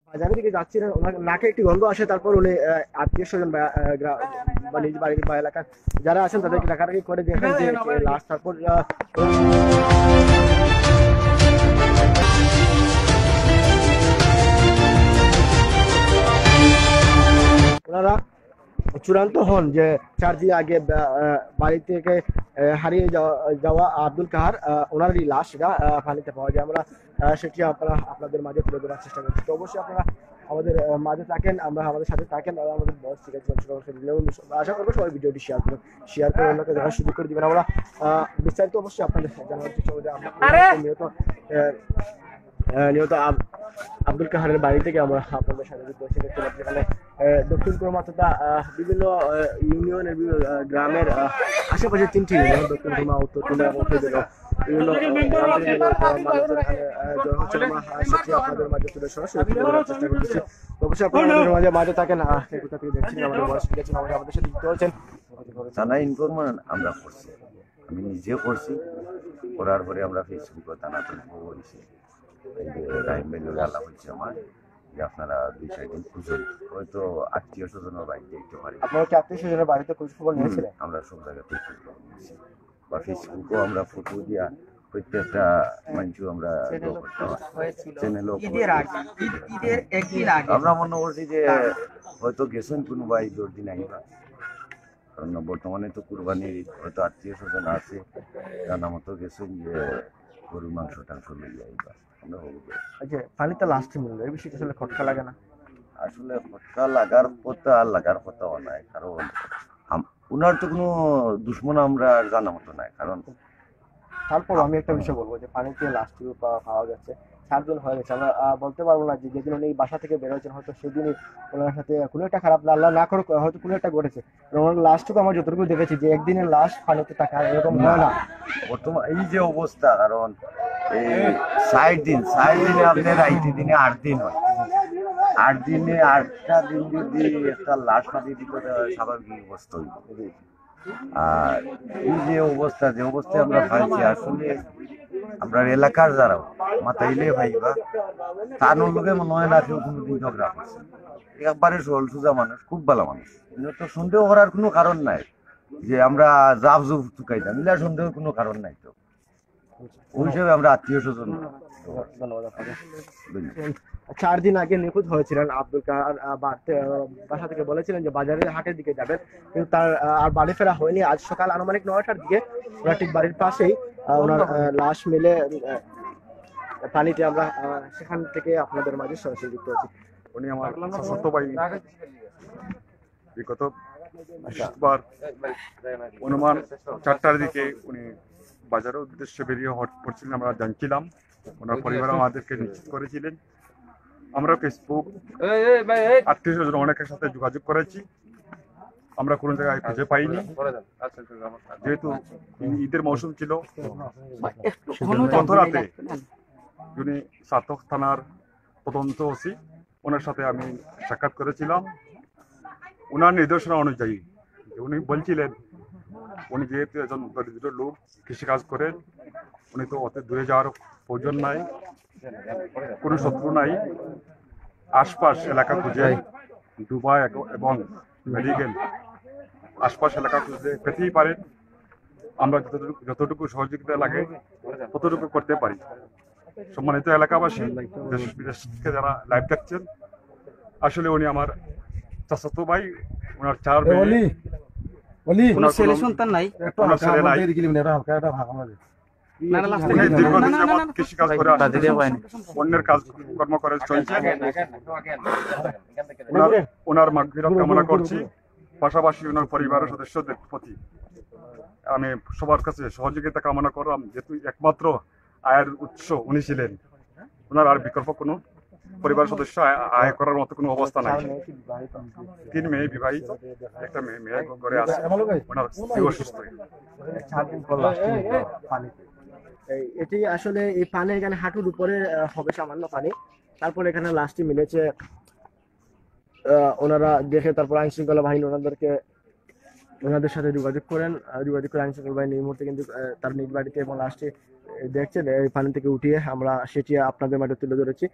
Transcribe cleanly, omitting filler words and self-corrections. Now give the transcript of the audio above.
বাজারের দিকে যাচ্ছিলেন, ওনার নাকে একটি গন্ধ আসে। তারপর উনি আত্মীয় স্বজন বা নিজ বাড়ির বা এলাকার যারা আছেন তাদেরকে ডাকাডাকি করে দেখেন যে লাশ। তারপর ওনারা চূড়ান্ত হন যে 4 দিন আগে বাড়ি থেকে হারিয়ে যাওয়া আব্দুল কাহার ওনারই লাশ সেটা পানিতে পাওয়া যায়। আমরা সেটি আপনাদের মাঝে তুলে ধরার চেষ্টা করছি। তো অবশ্যই আপনারা আমাদের মাঝে থাকেন, আমরা আমাদের সাথে থাকেন, আমাদের বয়স ঠিক আছে। আশা করবো সবাই ভিডিওটি শেয়ার করে অন্যকে দেখার সুযোগ করে দিবেন। আমরা বিস্তারিত অবশ্যই আপনাদের জানার চেষ্টা করবো। নিহত আব্দুল কাহারের বাড়ি থেকে আমরা আপনাদের সাথে যুক্ত হচ্ছি। দেখতে পাচ্ছি এখানে দক্ষিণ কুরমা তথা বিভিন্ন ইউনিয়নের গ্রামের আশেপাশে 3টি ইউনিয়ন, দক্ষিণ কুরমা, উত্তর কুরমা এবং বিভিন্ন আপনাদের মাঝে তুলে সরাসরি চেষ্টা করতেছি। অবশ্যই আপনাদের মাঝে থাকেন, কোথা থেকে দেখছেন, আমাদের বয়স দেখছেন, আমাদের সাথে যুক্ত হচ্ছেন। থানা ইনফরমেশন আমরা করছি, আমি নিজে করছি, করার পরে আমরা ফেসবুকে থানা করেছি। এই যে রাহিম ভাই লোক আলাপ হচ্ছে আমার যে আপনারা 2-4 দিন খুঁজুন, হয়তো আত্মীয় স্বজনের বাড়িতে দিতে পারি। আপনারা কি আত্মীয় স্বজনের বাড়িতে খোঁজ খবর নিয়েছিলেন? আমরা সব জায়গাতে খোঁজ খবর নিয়েছি, বা ফেসবুকেও আমরা ফটো দিয়া প্রত্যেকটা মানুষ আমরা চ্যানেলও আমরা মনে করছি যে হয়তো গেছেন কোনো ভাই 10 দিন আইবা, কারণ বর্তমানে তো কুরবানির হয়তো আত্মীয় স্বজন আছে, জানা মতো গেছেন যে গরুর মাংস টাংস লইয়া আইবা। আমরা আচ্ছা, পানিতে লাস্ট মিললো, এই বিষয়টা আসলে খটকা লাগে না? আসলে খটকা লাগার কথা আর লাগার কথাও নাই, কারণ উনার তো কোনো দুশ্মন আমরা জানা মতো নাই। কারণ তারপর আমি একটা বিষয় বলবো যে পানিতে লাস্ট পাওয়া যাচ্ছে, 4 দিন হয়ে গেছে। আমরা বলতে পারবো না যে যেদিন উনি বাসা থেকে বেরোচ্ছেন হয়তো সেদিনই ওনার সাথে কোনো একটা খারাপ, আল্লাহ না করুক, হয়তো কোনো একটা ঘটেছে। ওনার লাশটুকু আমরা যতটুকু দেখেছি যে একদিনের লাশ পানিতে থাকা এরকম হয় না বর্তমান এই যে অবস্থা, কারণ এই 60 দিনে আপনার 8 দিনে 8 দিন হয়, 8 দিনে 8টা দিন যদি একটা লাশ পাঠিয়ে দিত স্বাভাবিক অবস্থা হইব। আর এই যে অবস্থায় আমরা পাইছি, আসলে আমরা এলাকার যারা মাথাইলে ভাইবা তার লোকে মনে হয় না কেউ কোনোদিন ঝগড়া করছে, একবারে সরল সোজা মানুষ, খুব ভালো মানুষ। তো সন্দেহ করার কোনো কারণ নাই যে আমরা জাফ জুফ চুকাইতাম, এগুলা সন্দেহের কোনো কারণ নাই। তো ওই হিসেবে আমরা আত্মীয় স্বজন। ধন্যবাদ আপনাকে। 4 দিন আগে নিখোঁজ হয়েছিলেন আব্দুল কাহার, বাসা থেকে বলেছিলেন যে বাজারের হাটের দিকে যাবেন, কিন্তু তার আর বাড়ি ফেরা হয়নি। আজ সকাল আনুমানিক 9টার দিকে ওনার ঠিক বাড়ির পাশেই ওনার লাশ মিলে পানিতে। আমরা সেখান থেকে আপনাদের মাঝে সরাসরি যুক্ত হচ্ছি। উনি আমার ছোট ভাই, বিগত বৃহস্পতিবার অনুমান 4টার দিকে উনি বাজারের উদ্দেশ্যে বেরিয়ে পড়ছিলেন, আমরা জানছিলাম। ওনার পরিবার আমাদেরকে নিশ্চিত করেছিলেন। আমরা ফেসবুক, আত্মীয় স্বজন অনেকের সাথে যোগাযোগ করেছি, আমরা কোনো জায়গায় খুঁজে পাইনি। যেহেতু ঈদের মৌসুম ছিল, গত রাতে উনি সাতক থানার তদন্ত ওসি, ওনার সাথে আমি সাক্ষাৎ করেছিলাম। ওনার নির্দেশনা অনুযায়ী উনি বলছিলেন, উনি যেহেতু একজন দরিদ্র লোক, কৃষিকাজ করেন, উনি তো অত দূরে যাওয়ার প্রয়োজন নাই, কোনো শত্রু নাই, আশপাশ এলাকা খুঁজে দুবাই এবং মেডিকেল আশপাশ এলাকা খুঁজে পেতেই পারেন। আমরা যতটুকু সহযোগিতা লাগে ততটুকু করতে পারি। সম্মানিত এলাকাবাসী, দেশ বিদেশ থেকে যারা লাইভ দেখছেন, আসলে উনি আমার চাচাতো ভাই, ওনার 4 মেয়ে, ছেলে সন্তান নাই, ওনার ছেলে নাই। কৃষিকাজ করে অন্যের কাজ কর্ম করে চলছে। ওনার মাগফিরাত কামনা করছি। পাশাপাশি ওনার পরিবারের সদস্যদের প্রতি আমি সবার কাছে সহযোগিতা কামনা করলাম, যেহেতু একমাত্র আয়ের উৎস উনি ছিলেন। ওনার আর বিকল্প কোনো পরিবার সদস্য আয় করার মতো কোনো অবস্থা নাই। 3 মেয়ে বিবাহিত, একটা মেয়ে ঘরে আছে, ওনার স্ত্রী অসুস্থ। এটি আসলে এই পানি এখানে হাঁটুর উপরে হবে সামান্য পানি। তারপর এখানে লাশটি মিলেছে, ওনারা দেখে তারপর আইন শৃঙ্খলা বাহিনী ওনাদের সাথে যোগাযোগ করে আইন শৃঙ্খলা বাহিনী এই মুহূর্তে কিন্তু তার নিজ বাড়িতে এবং লাশটি দেখছেন এই পানি থেকে উঠিয়ে আমরা সেটি আপনাদের মাঝে তুলে ধরেছি।